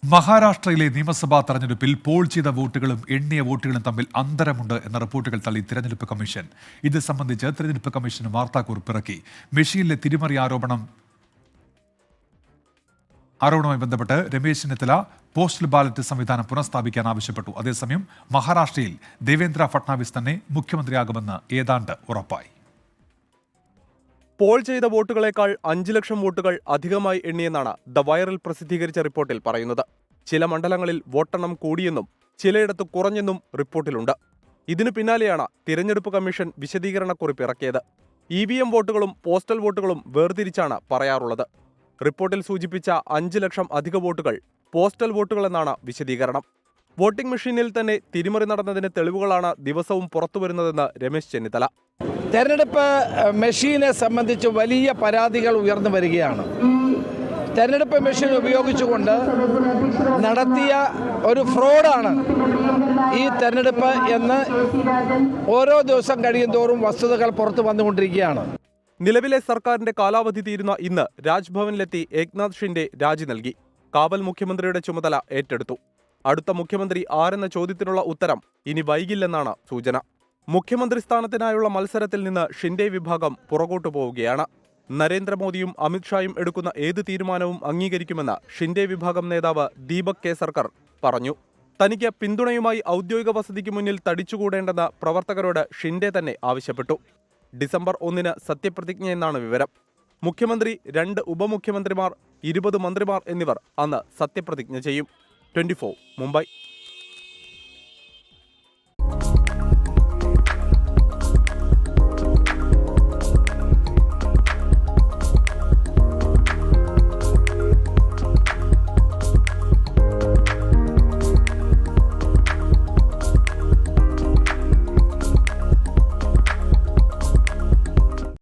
മഹാരാഷ്ട്രയിലെ നിയമസഭാ തെരഞ്ഞെടുപ്പിൽ പോൾ ചെയ്ത വോട്ടുകളും എണ്ണിയ വോട്ടുകളും തമ്മിൽ അന്തരമുണ്ട് എന്ന റിപ്പോർട്ടുകൾ തള്ളി തെരഞ്ഞെടുപ്പ് കമ്മീഷൻ. ഇത് സംബന്ധിച്ച് തെരഞ്ഞെടുപ്പ് കമ്മീഷൻ വാർത്താക്കുറിപ്പ് ഇറക്കി. മെഷീനിലെ തിരിമറി ആരോപണവുമായി ബന്ധപ്പെട്ട് രമേശ് ചെന്നിത്തല പോസ്റ്റൽ ബാലറ്റ് സംവിധാനം പുനഃസ്ഥാപിക്കാൻ ആവശ്യപ്പെട്ടു. അതേസമയം മഹാരാഷ്ട്രയിൽ ദേവേന്ദ്ര ഫട്നാവിസ് തന്നെ മുഖ്യമന്ത്രിയാകുമെന്ന് ഏതാണ്ട് ഉറപ്പായി. പോൾ ചെയ്ത വോട്ടുകളേക്കാൾ 5 ലക്ഷം വോട്ടുകൾ അധികമായി എണ്ണിയെന്നാണ് ദ വൈറൽ പ്രസിദ്ധീകരിച്ച റിപ്പോർട്ടിൽ പറയുന്നത്. ചില മണ്ഡലങ്ങളിൽ വോട്ടെണ്ണം കൂടിയെന്നും ചിലയിടത്ത് കുറഞ്ഞെന്നും റിപ്പോർട്ടിലുണ്ട്. ഇതിനു പിന്നാലെയാണ് തിരഞ്ഞെടുപ്പ് കമ്മീഷൻ വിശദീകരണക്കുറിപ്പ് ഇറക്കിയത്. EVM വോട്ടുകളും പോസ്റ്റൽ വോട്ടുകളും വേർതിരിച്ചാണ് പറയാറുള്ളത്. റിപ്പോർട്ടിൽ സൂചിപ്പിച്ച 5 ലക്ഷം അധിക വോട്ടുകൾ പോസ്റ്റൽ വോട്ടുകളെന്നാണ് വിശദീകരണം. വോട്ടിംഗ് മെഷീനിൽ തന്നെ തിരിമറി നടന്നതിന് തെളിവുകളാണ് ദിവസവും പുറത്തുവരുന്നതെന്ന് രമേശ് ചെന്നിത്തല. തെരഞ്ഞെടുപ്പ് മെഷീനെ സംബന്ധിച്ച് വലിയ പരാതികൾ ഉയർന്നു വരികയാണ്. തെരഞ്ഞെടുപ്പ് മെഷീൻ ഉപയോഗിച്ചുകൊണ്ട് നടത്തിയ ഒരു ഫ്രോഡാണ് ഈ തെരഞ്ഞെടുപ്പ് എന്ന് ഓരോ ദിവസം കഴിയുന്തോറും വസ്തുതകൾ പുറത്തു വന്നുകൊണ്ടിരിക്കുകയാണ്. നിലവിലെ സർക്കാരിന്റെ കാലാവധി തീരുന്ന ഇന്ന് രാജ്ഭവനിലെത്തി ഏക്നാഥ് ഷിൻഡെ രാജി നൽകി. കാവൽ മുഖ്യമന്ത്രിയുടെ ചുമതല ഏറ്റെടുത്തു. അടുത്ത മുഖ്യമന്ത്രി ആരെന്ന ചോദ്യത്തിനുള്ള ഉത്തരം ഇനി വൈകില്ലെന്നാണ് സൂചന. മുഖ്യമന്ത്രി സ്ഥാനത്തിനായുള്ള മത്സരത്തിൽ നിന്ന് ഷിൻഡെ വിഭാഗം പുറകോട്ടു പോവുകയാണ്. നരേന്ദ്രമോദിയും അമിത്ഷായും എടുക്കുന്ന ഏത് തീരുമാനവും അംഗീകരിക്കുമെന്ന് ഷിൻഡെ വിഭാഗം നേതാവ് ദീപക് കേസർക്കർ പറഞ്ഞു. തനിക്ക് പിന്തുണയുമായി ഔദ്യോഗിക വസതിക്ക് മുന്നിൽ തടിച്ചുകൂടേണ്ടെന്ന് പ്രവർത്തകരോട് ഷിൻഡെ തന്നെ ആവശ്യപ്പെട്ടു. ഡിസംബർ 1 സത്യപ്രതിജ്ഞയെന്നാണ് വിവരം. മുഖ്യമന്ത്രി, 2 ഉപമുഖ്യമന്ത്രിമാർ, 20 മന്ത്രിമാർ എന്നിവർ അന്ന് സത്യപ്രതിജ്ഞ ചെയ്യും. 24 മുംബൈ.